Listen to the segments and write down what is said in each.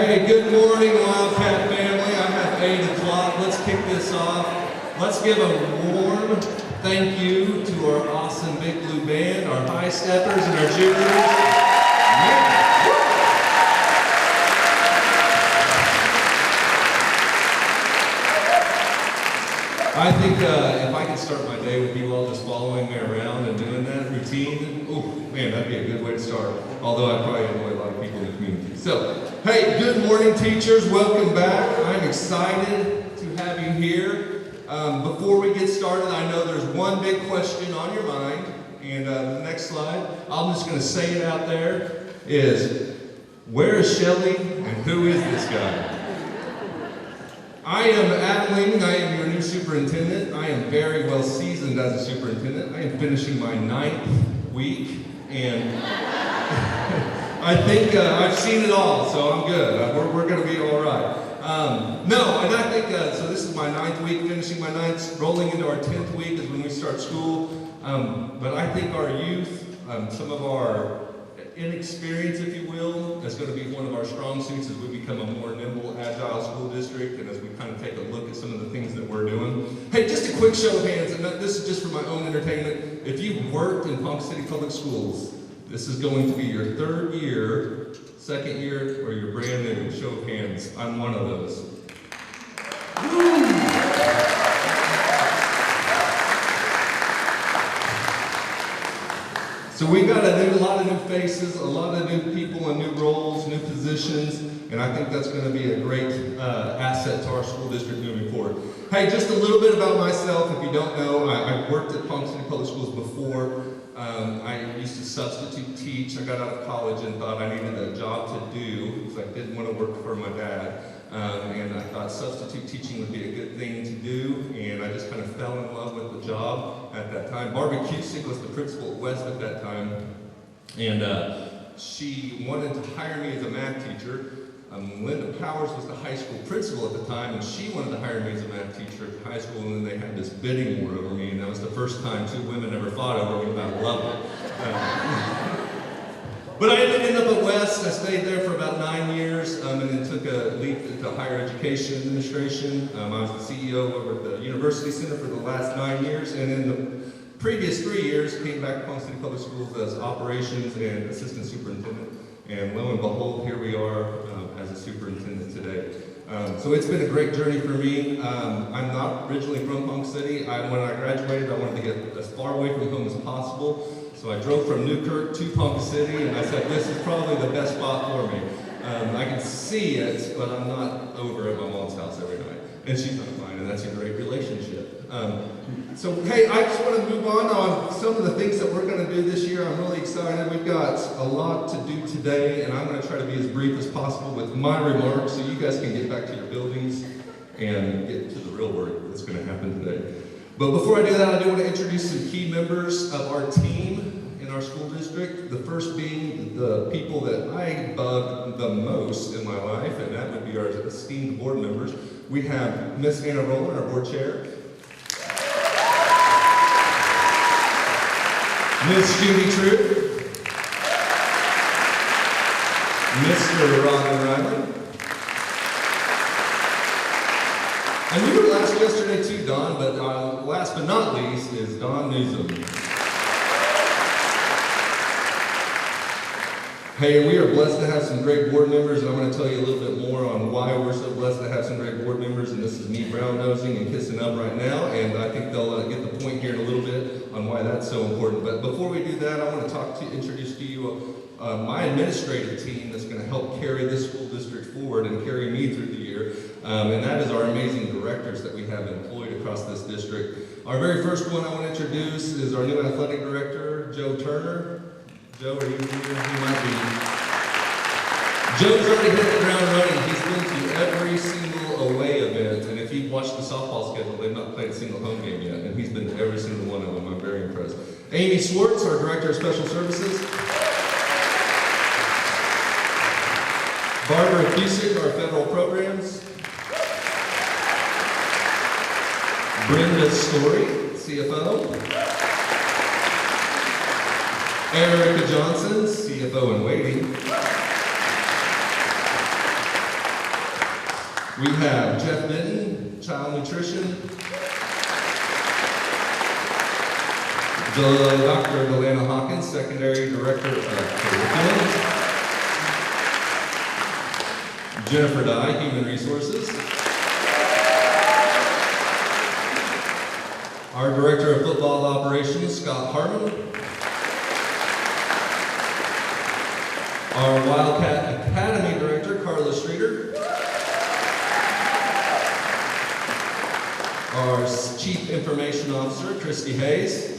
Hey, good morning, Wildcat family. I have 8 o'clock. Let's kick this off. Let's give a warm thank you to our awesome Big Blue Band, our high steppers, and our cheerleaders. I think if I could start my day with you all just following me around and doing that routine, oh man, that'd be a good way to start. Although I probably annoy a lot of people in the community. So, hey, good morning, teachers. Welcome back. I'm excited to have you here. Before we get started, I know there's one big question on your mind. And the next slide, I'm just going to say it out there, is where is Shelly and who is this guy? I am Adam Leeming. I am your new superintendent. I am very well seasoned as a superintendent. I am finishing my 9th week, and I think I've seen it all, so I'm good. We're going to be all right. No, and I think, so this is my 9th week, finishing my 9th, rolling into our 10th week is when we start school. But I think our youth, some of our inexperience, if you will, is going to be one of our strong suits as we become a more nimble, agile school district, and as we kind of take a look at some of the things that we're doing. Hey, just a quick show of hands, and this is just for my own entertainment. If you've worked in Ponca City Public Schools, this is going to be your 3rd year, 2nd year, or you're brand new. Show of hands. I'm one of those. Woo! So we've got a lot of new faces, a lot of new people and new roles, new positions, and I think that's going to be a great asset to our school district moving forward. Hey, just a little bit about myself. If you don't know, I've worked at Ponca City Public Schools before. I used to substitute teach. I got out of college and thought I needed a job to do because I didn't want to work for my dad. And I thought substitute teaching would be a good thing to do, and I just kind of fell in love with the job at that time. Barbie Cusick was the principal at West at that time, and she wanted to hire me as a math teacher. Linda Powers was the high school principal at the time, and she wanted to hire me as a math teacher at the high school, and then they had this bidding war over me, and that was the first time 2 women ever fought over me, and I loved it. But I ended up at West. I stayed there for about 9 years, and then took a leap into higher education administration. I was the CEO over at the University Center for the last 9 years, and in the previous 3 years, came back to Ponca City Public Schools as operations and assistant superintendent. And lo and behold, here we are as a superintendent today. So it's been a great journey for me. I'm not originally from Ponca City. When I graduated, I wanted to get as far away from home as possible. So I drove from Newkirk to Ponca City, and I said, this is probably the best spot for me. I can see it, but I'm not over at my mom's house every night. And she's not mine, and that's a great relationship. So, hey, I just want to move on some of the things that we're going to do this year. I'm really excited. We've got a lot to do today, and I'm going to try to be as brief as possible with my remarks so you guys can get back to your buildings and get to the real work that's going to happen today. But before I do that, I do want to introduce some key members of our team in our school district. The first being the people that I bug the most in my life, and that would be our esteemed board members. We have Miss Anna Rowland, our board chair. Miss Judy True. Mr. Robin Riley. And you were last yesterday too, Don, but last but not least is Don Newsom. Hey, we are blessed to have some great board members, and I'm going to tell you a little bit more on why we're so blessed to have some great board members, and this is me brown-nosing and kissing up right now, and I think they'll get the point here in a little bit on why that's so important. But before we do that, I want to introduce to you my administrative team that's going to help carry this school district forward and carry me through the year, and that is our amazing directors that we have employed across this district. Our very first one I want to introduce is our new athletic director, Joe Turner. Joe, are you here? He might be. Joe's already hit the ground running. He's been to every single away event, and if you've watched the softball schedule, they've not played a single home game yet, and he's been to every single one of them. I'm very impressed. Amy Swartz, our director of special services. Barbara Cusick, our federal programs. Brenda Story, CFO. Erica Johnson, CFO in waiting. We have Jeff Benton, Child Nutrition. Dr. Delana Hawkins, Secondary Director of Curriculum. Jennifer Dye, Human Resources. Our Director of Football Operations, Scott Harmon. Our Wildcat Academy Director, Carla Streeter. Our Chief Information Officer, Christy Hayes.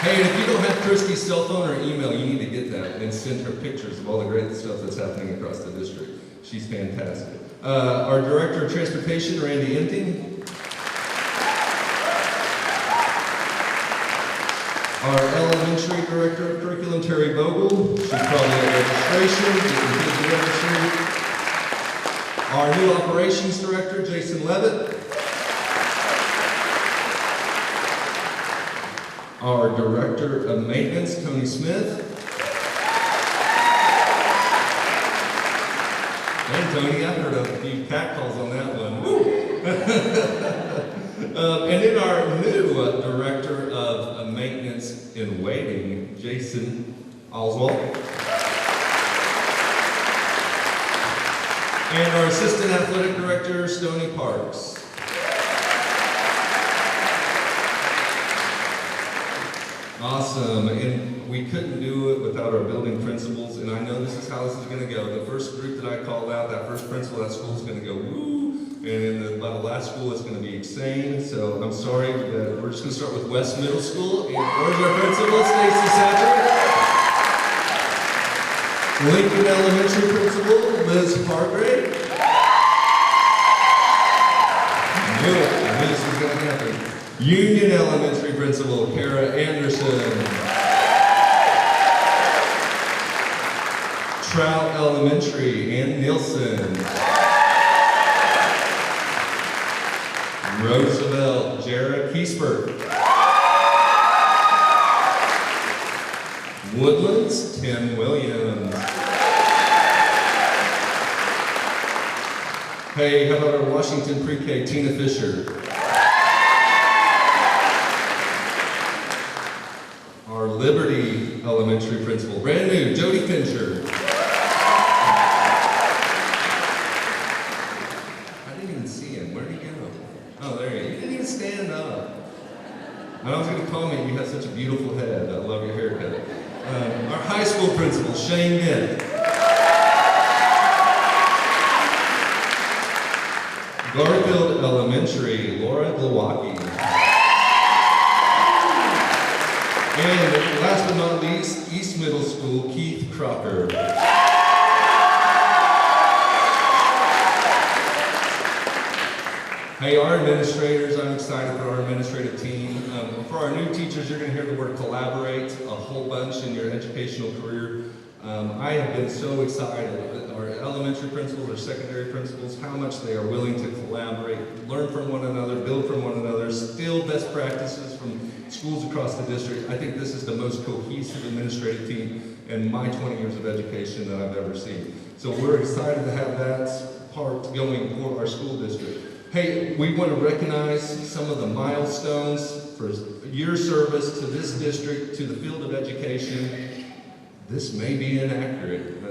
Hey, and if you don't have Christy's cell phone or email, you need to get that and send her pictures of all the great stuff that's happening across the district. She's fantastic. Our Director of Transportation, Randy Enting. Our Elementary Director of Curriculum, Terry Vogel. She's probably at registration, getting kids registered. Our new Operations Director, Jason Levitt. Our Director of Maintenance, Tony Smith. And Tony, I've heard a few catcalls on that one. Woo! And then our new Director of Maintenance in Waiting, Jason Oswald. And our Assistant Athletic Director, Stoney Parks. Awesome, and we couldn't do it without our building principals, and I know this is how this is going to go. The first group that I called out, that first principal, that school is going to go woo, and by the last school it's going to be insane, so I'm sorry, but we're just going to start with West Middle School, and where's our principal, Stacy Satcher? Lincoln Elementary Principal, Liz Hargrave. I knew this was going to happen. Union Elementary Principal, Kara Anderson. Trout Elementary, Ann Nielsen. Roosevelt, Jared Kiesberg. Woodlands, Tim Williams. Hey, how about our Washington Pre-K, Tina Fisher. Our Liberty Elementary Principal, brand new, Jody Fincher. I didn't even see him. Where'd he go? Oh, there he is. He didn't even stand up. And I was going to comment, you have such a beautiful head. I love your haircut. Our high school principal, Shane Dent. Garfield Elementary, Laura Glowacki. And last but not least, East Middle School, Keith Crocker. Hey, our administrators, I'm excited for our administrative team. For our new teachers, you're going to hear the word collaborate a whole bunch in your educational career. I have been so excited that our elementary principals, our secondary principals, how much they are willing to collaborate, learn from one another, build from one another, steal best practices from schools across the district. I think this is the most cohesive administrative team in my 20 years of education that I've ever seen. So we're excited to have that part going for our school district. Hey, we want to recognize some of the milestones for your service to this district, to the field of education. This may be inaccurate,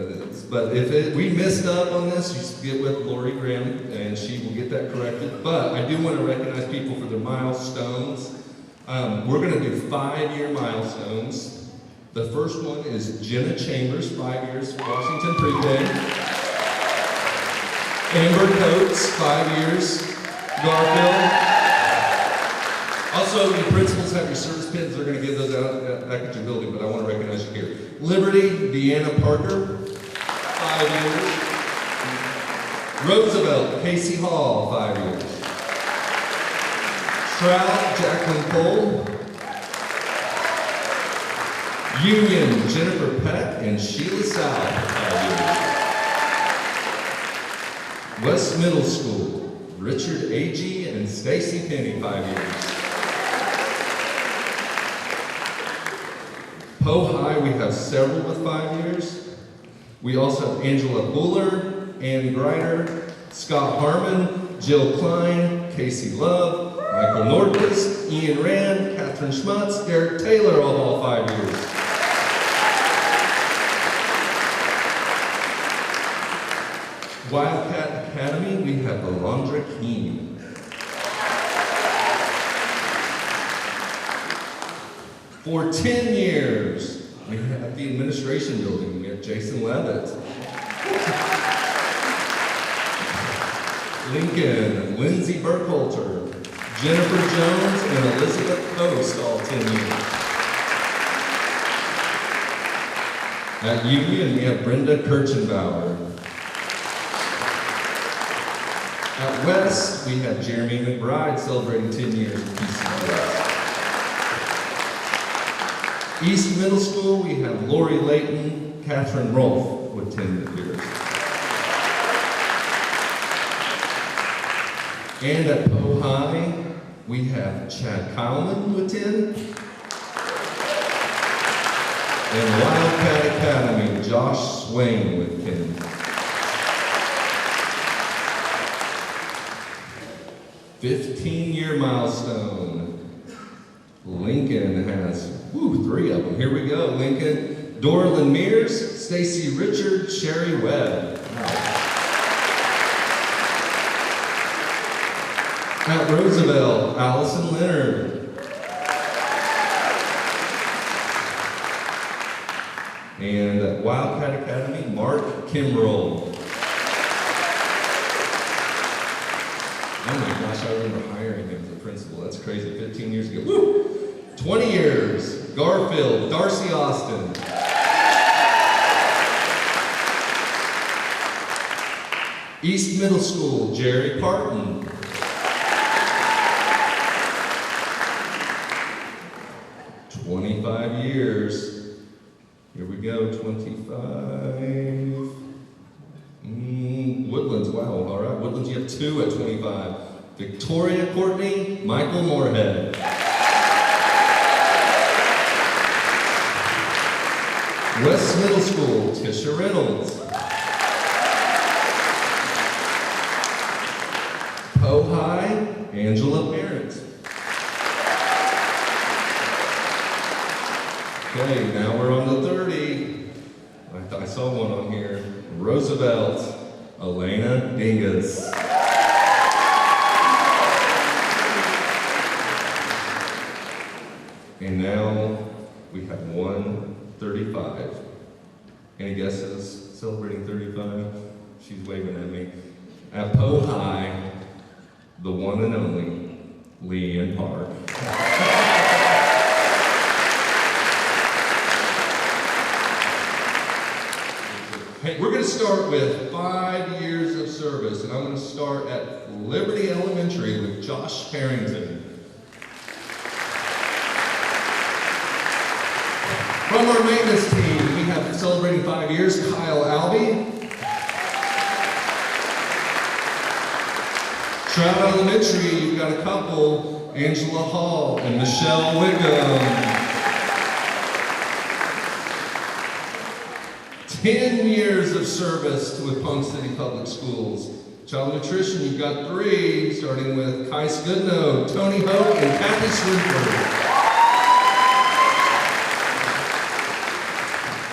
but if we messed up on this, just get with Lori Graham and she will get that corrected. But I do want to recognize people for their milestones. We're going to do 5-year milestones. The first one is Jenna Chambers, 5 years, Washington Pre-K. Amber Coates, 5 years, Garfield. Also, the principals have your service pins. They're going to give those out back at your building, but I want to recognize you here. Liberty, Deanna Parker, 5 years. Roosevelt, Casey Hall, 5 years. Trout, Jacqueline Cole. Union, Jennifer Peck and Sheila South, 5 years. West Middle School, Richard Agee and Stacy Penny, 5 years. Poe High, we have several with 5 years. We also have Angela Buller, Ann Greiner, Scott Harmon, Jill Klein, Casey Love, Michael Nordquist, Ian Rand, Catherine Schmutz, Derek Taylor, all 5 years. Wildcat Academy, we have Alondra Keene. For 10 years, we have the administration building. We have Jason Levitt. Lincoln, Lindsay Burkholter, Jennifer Jones, and Elizabeth Post, all 10 years. At Union, we have Brenda Kirchenbauer. At West, we have Jeremy McBride celebrating 10 years of PCBS. East Middle School, we have Lori Layton, Catherine Rolfe with 10 years. And at Poe High, we have Chad Kyleman with 10. And Wildcat Academy, Josh Swain with 10. "15-year milestone. Lincoln has, 3 of them. Here we go, Lincoln. Dorlin Mears, Stacy Richard, Sherry Webb. At Roosevelt, Allison Leonard. And at Wildcat Academy, Mark Kimbrell. Oh my gosh, I remember hiring him as a principal. That's crazy, 15 years ago. Woo! 20 years, Garfield, Darcy Austin. East Middle School, Jerry Parton. "25 years. Here we go, 25. Woodlands, wow, all right. Woodlands, you have 2 at 25. Victoria Courtney, Michael Moorhead. West Middle School, Tisha Reynolds. Poe High, Angela Parent. Okay, now we're on to 30. I saw one on here. Roosevelt, Elena Dingus. And now we have 135. Any guesses? Celebrating 35? She's waving at me. At Poe High, the one and only Leanne Park. Hey, we're going to start with 5 years of service, and I'm going to start at Liberty Elementary with Josh Harrington. From our maintenance team, we have celebrating 5 years, Kyle Albee. Trout Elementary, you've got a couple, Angela Hall and Michelle Wiggum. 10 years of service with Ponca City Public Schools. Child nutrition, you've got 3, starting with Kai Goodnow, Tony Hoke, and Kathy Swinford.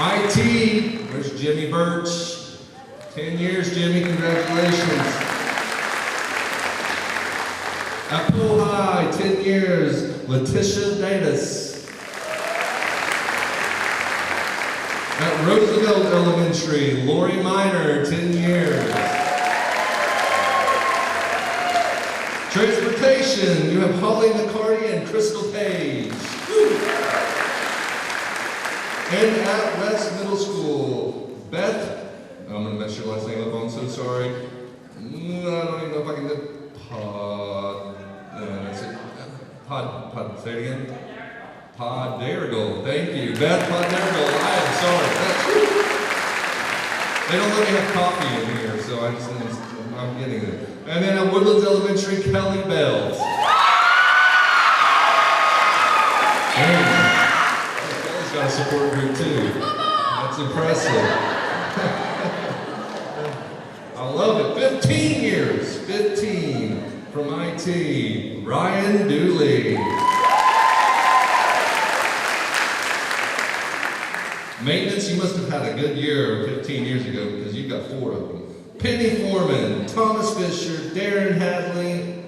IT, there's Jimmy Birch. 10 years, Jimmy, congratulations. At Poe High, 10 years, Letitia Davis. At Roosevelt Elementary, Lori Miner, 10 years. Transportation, you have Holly McCarty and Crystal Page. Woo. And at West Middle School, Beth, I'm going to mess your last name up, I'm so sorry. I don't even know if I can do Pod, say it again. Poddergold, thank you. Beth Poddergold, I am sorry. They don't let me have coffee in here, so I'm getting it. And then at Woodlands Elementary, Kelly Bells. Kelly's got a support group too. That's impressive. I love it. 15 years. 15 from IT. Ryan Dooley. Maintenance, you must have had a good year 15 years ago because you got 4 of them. Penny Foreman, Thomas Fisher, Darren Hadley,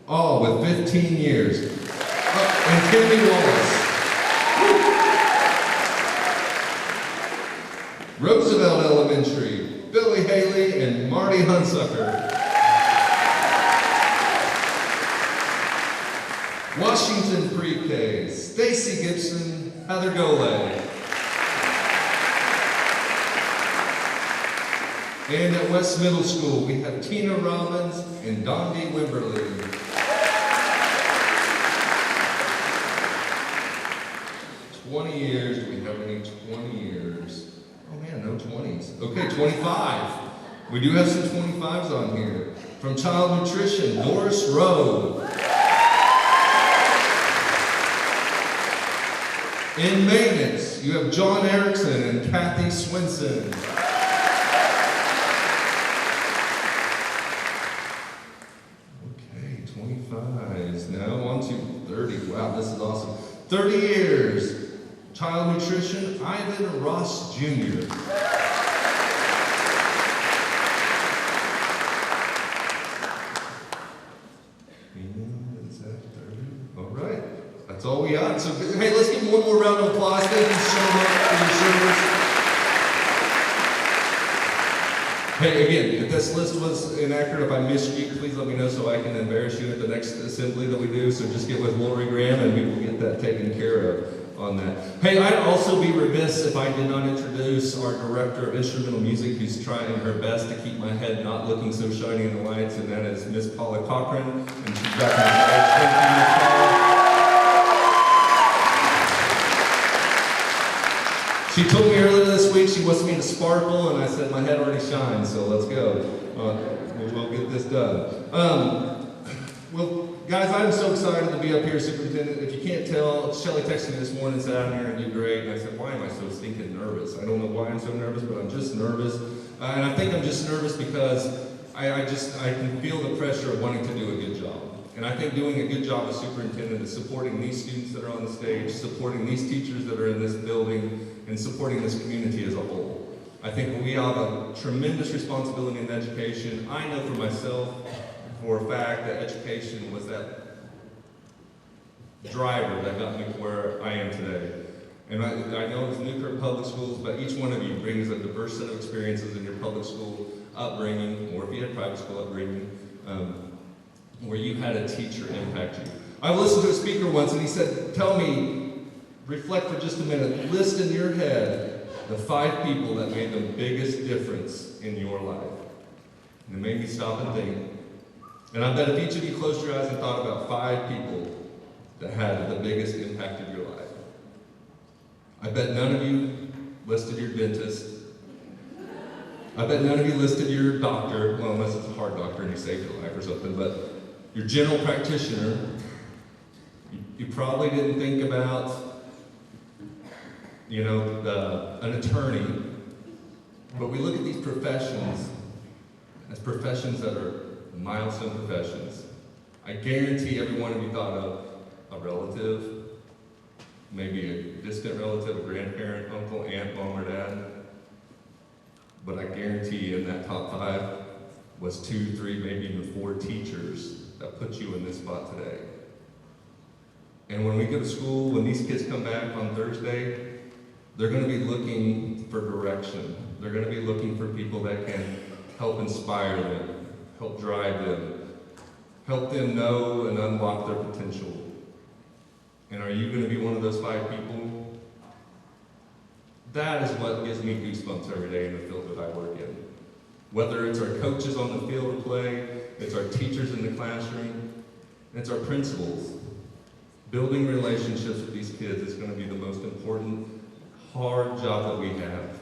all with 15 years. And Kenny Wallace. Roosevelt Elementary, Billy Haley and Marty Hunsucker. Washington Pre-K, Stacy Gibson, Heather Golay. And at West Middle School, we have Tina Robbins and Dondi Wimberly. Do we have any 20 years? Oh man, no 20s. Okay, 25. We do have some 25s on here. From Child Nutrition, Doris Rowe. In Maintenance, you have John Erickson and Kathy Swinson. Okay, 25s. Now on to 30. Wow, this is awesome. 30 years. Child Nutrition, Ivan Ross Jr. And is that 30? All right, that's all we got. So, hey, let's give one more round of applause. Thank you so much for your service. Hey, again, if this list was inaccurate, if I missed you, please let me know so I can embarrass you at the next assembly that we do. So just get with Lori Graham and we will get that taken care of on that. Hey, I'd also be remiss if I did not introduce our director of instrumental music who's trying her best to keep my head not looking so shiny in the lights, and that is Miss Paula Cochran. And she's back on the stage. Thank you, Miss Paula. She told me earlier this week she wants me to sparkle, and I said my head already shines, so let's go. We'll get this done. Well, guys, I'm so excited to be up here, Superintendent. If you can't tell, Shelley texted me this morning and said, "I'm here and you great." And I said, "Why am I so stinking nervous?" I don't know why I'm so nervous, but I'm just nervous. And I think I'm just nervous because I can feel the pressure of wanting to do a good job. And I think doing a good job as superintendent is supporting these students that are on the stage, supporting these teachers that are in this building, and supporting this community as a whole. I think we have a tremendous responsibility in education. I know for myself, for a fact, that education was that driver that got me to where I am today. And I know it's Newkirk Public Schools, but each one of you brings a diverse set of experiences in your public school upbringing, or if you had private school upbringing, where you had a teacher impact you. I listened to a speaker once and he said, "Tell me, reflect for just a minute, list in your head the 5 people that made the biggest difference in your life." And it made me stop and think. And I bet if each of you closed your eyes and thought about 5 people that had the biggest impact of your life, I bet none of you listed your dentist. I bet none of you listed your doctor, well, unless it's a heart doctor and you saved your life or something, but your general practitioner. You probably didn't think about, an attorney. But we look at these professions as professions that are milestone professions. I guarantee every one of you thought of a relative, maybe a distant relative, a grandparent, uncle, aunt, mom, or dad. But I guarantee in that top 5 was 2, 3, maybe even 4 teachers that put you in this spot today. And when we go to school, when these kids come back on Thursday, they're going to be looking for direction. They're going to be looking for people that can help inspire them, help drive them, help them know and unlock their potential. And are you going to be one of those 5 people? That is what gives me goosebumps every day in the field that I work in. Whether it's our coaches on the field of play, it's our teachers in the classroom, it's our principals. Building relationships with these kids is going to be the most important, hard job that we have.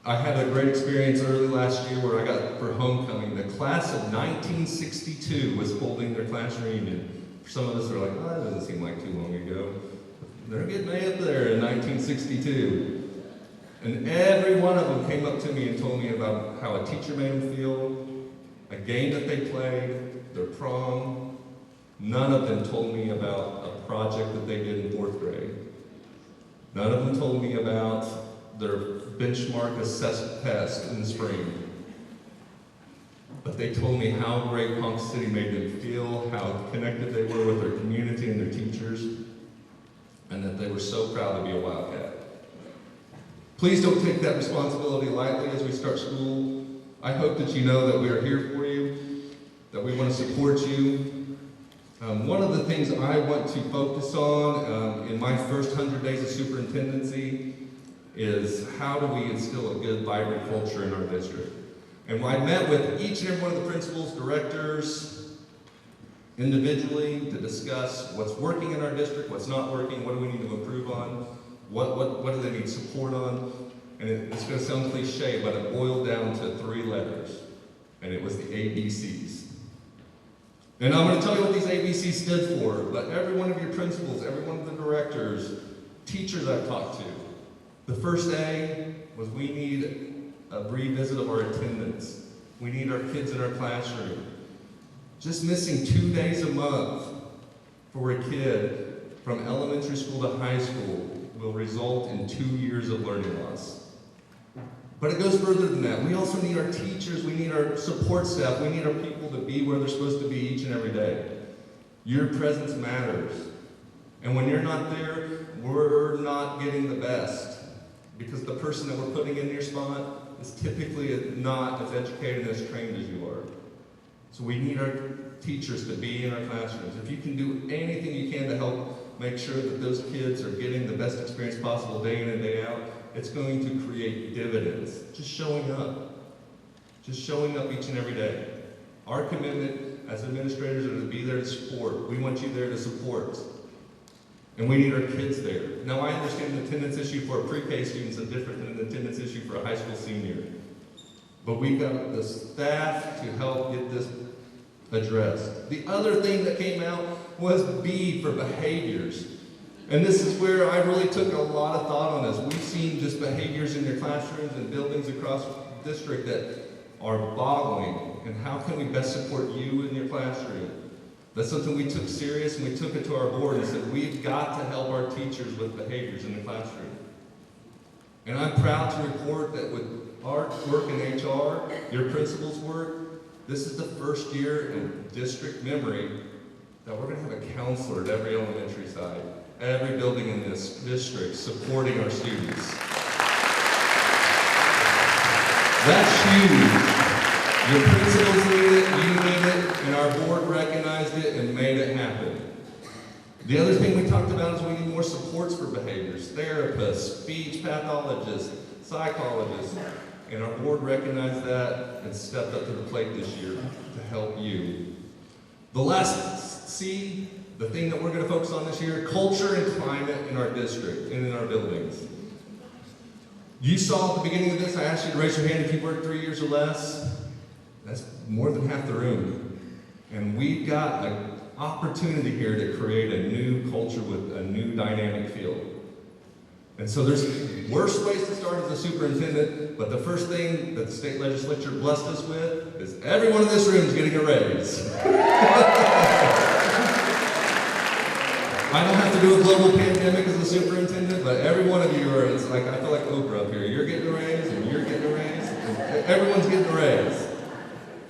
I had a great experience early last year where I got, for homecoming, the class of 1962 was holding their class reunion. For some of us are like, "Oh, that doesn't seem like too long ago." They're getting way up there in 1962. And every one of them came up to me and told me about how a teacher made them feel, a game that they played, their prom. None of them told me about a project that they did in 4th grade. None of them told me about their benchmark assessment test in the spring. But they told me how great Ponca City made them feel, how connected they were with their community and their teachers, and that they were so proud to be a Wildcat. Please don't take that responsibility lightly as we start school. I hope that you know that we are here for you, that we want to support you. One of the things I want to focus on in my first 100 days of superintendency is how do we instill a good, vibrant culture in our district. And I met with each and every one of the principals, directors, individually to discuss what's working in our district, what's not working, what do we need to improve on, what do they need support on. And it's going to sound cliche, but it boiled down to 3 letters, and it was the ABCs. And I'm going to tell you what these ABCs stood for, but every one of your principals, every one of the directors, teachers I've talked to, the first A was we need a revisit of our attendance. We need our kids in our classroom. Just missing 2 days a month for a kid from elementary school to high school will result in 2 years of learning loss. But it goes further than that. We also need our teachers, we need our support staff, we need our people to be where they're supposed to be each and every day. Your presence matters. And when you're not there, we're not getting the best. Because the person that we're putting in your spot is typically not as educated and as trained as you are. So we need our teachers to be in our classrooms. If you can do anything you can to help make sure that those kids are getting the best experience possible day in and day out, it's going to create dividends. Just showing up. Just showing up each and every day. Our commitment as administrators are to be there to support. We want you there to support. And we need our kids there. Now I understand the attendance issue for a pre-K student is different than an attendance issue for a high school senior. But we've got the staff to help get this addressed. The other thing that came out was B for behaviors. And this is where I really took a lot of thought on this. We've seen just behaviors in your classrooms and buildings across the district that are boggling. And how can we best support you in your classroom? That's something we took serious, and we took it to our board and said, we've got to help our teachers with behaviors in the classroom. And I'm proud to report that with our work in HR, your principals' work, this is the first year in district memory that we're going to have a counselor at every elementary site, every building in this district supporting our students. That's huge. Your principals need it, you need it, and our board recognized it and made it happen. The other thing we talked about is we need more supports for behaviors, therapists, speech pathologists, psychologists, and our board recognized that and stepped up to the plate this year to help you. The last C, the thing that we're going to focus on this year, culture and climate in our district and in our buildings. You saw at the beginning of this, I asked you to raise your hand if you've worked 3 years or less. That's more than half the room. And we've got an opportunity here to create a new culture with a new dynamic feel. And so there's worse ways to start as a superintendent, but the first thing that the state legislature blessed us with is everyone in this room is getting a raise. I don't have to do a global pandemic as a superintendent, but every one of you are, it's like, I feel like Oprah up here. You're getting a raise, and you're getting a raise, and everyone's getting a raise.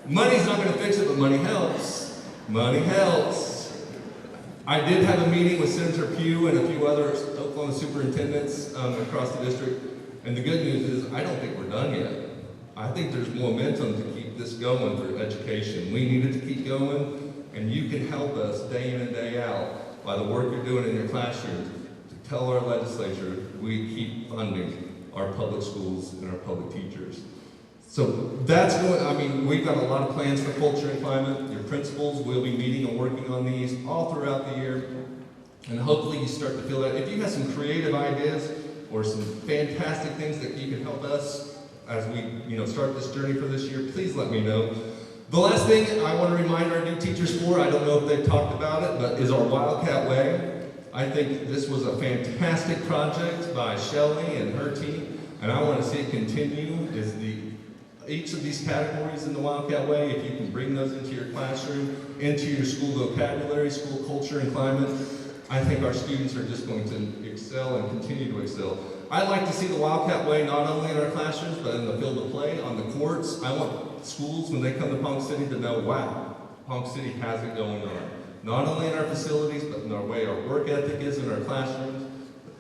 Money's not going to fix it, but money helps. Money helps. I did have a meeting with Senator Pugh and a few other Oklahoma superintendents across the district, and the good news is I don't think we're done yet. I think there's momentum to keep this going through education. We need it to keep going, and you can help us day in and day out by the work you're doing in your classrooms to tell our legislature we keep funding our public schools and our public teachers. So that's going, I mean, we've got a lot of plans for culture and climate. Your principals will be meeting and working on these all throughout the year. And hopefully you start to feel that. If you have some creative ideas or some fantastic things that you can help us as we start this journey for this year, please let me know. The last thing I want to remind our new teachers for, I don't know if they've talked about it, but is our Wildcat Way. I think this was a fantastic project by Shelley and her team. and I want to see it continue, is each of these categories in the Wildcat Way, if you can bring those into your classroom, into your school vocabulary, school culture and climate, I think our students are just going to excel and continue to excel. I'd like to see the Wildcat Way not only in our classrooms, but in the field of play, on the courts. I want schools, when they come to Ponca City, to know, wow, Ponca City has it going on. Not only in our facilities, but in the way our work ethic is in our classrooms,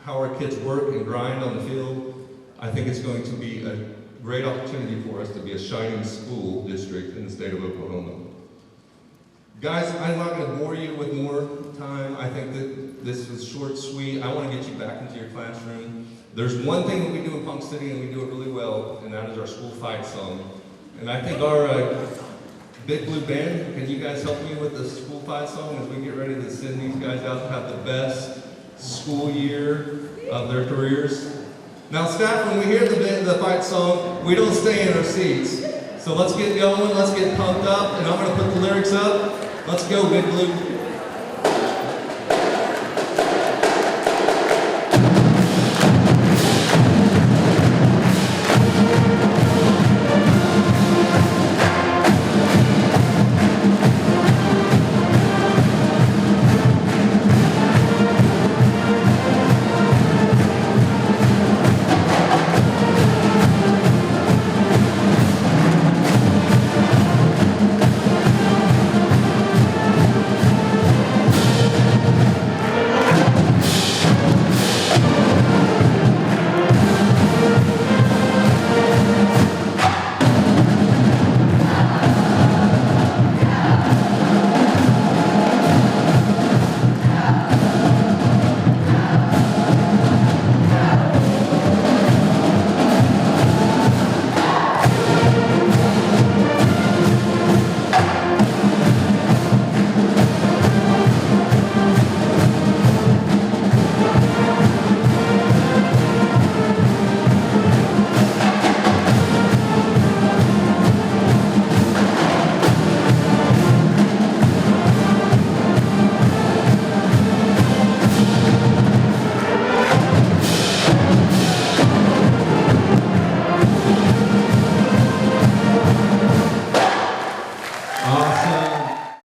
how our kids work and grind on the field. I think it's going to be a great opportunity for us to be a shining school district in the state of Oklahoma. Guys, I'm not going to bore you with more time. I think that this is short, sweet. I want to get you back into your classroom. There's one thing that we do in Ponca City, and we do it really well, and that is our school fight song. And I think our Big Blue Band, can you guys help me with the school fight song as we get ready to send these guys out to have the best school year of their careers? Now, staff, when we hear the fight song, we don't stay in our seats. So let's get going, let's get pumped up, and I'm going to put the lyrics up. Let's go, Big Blue.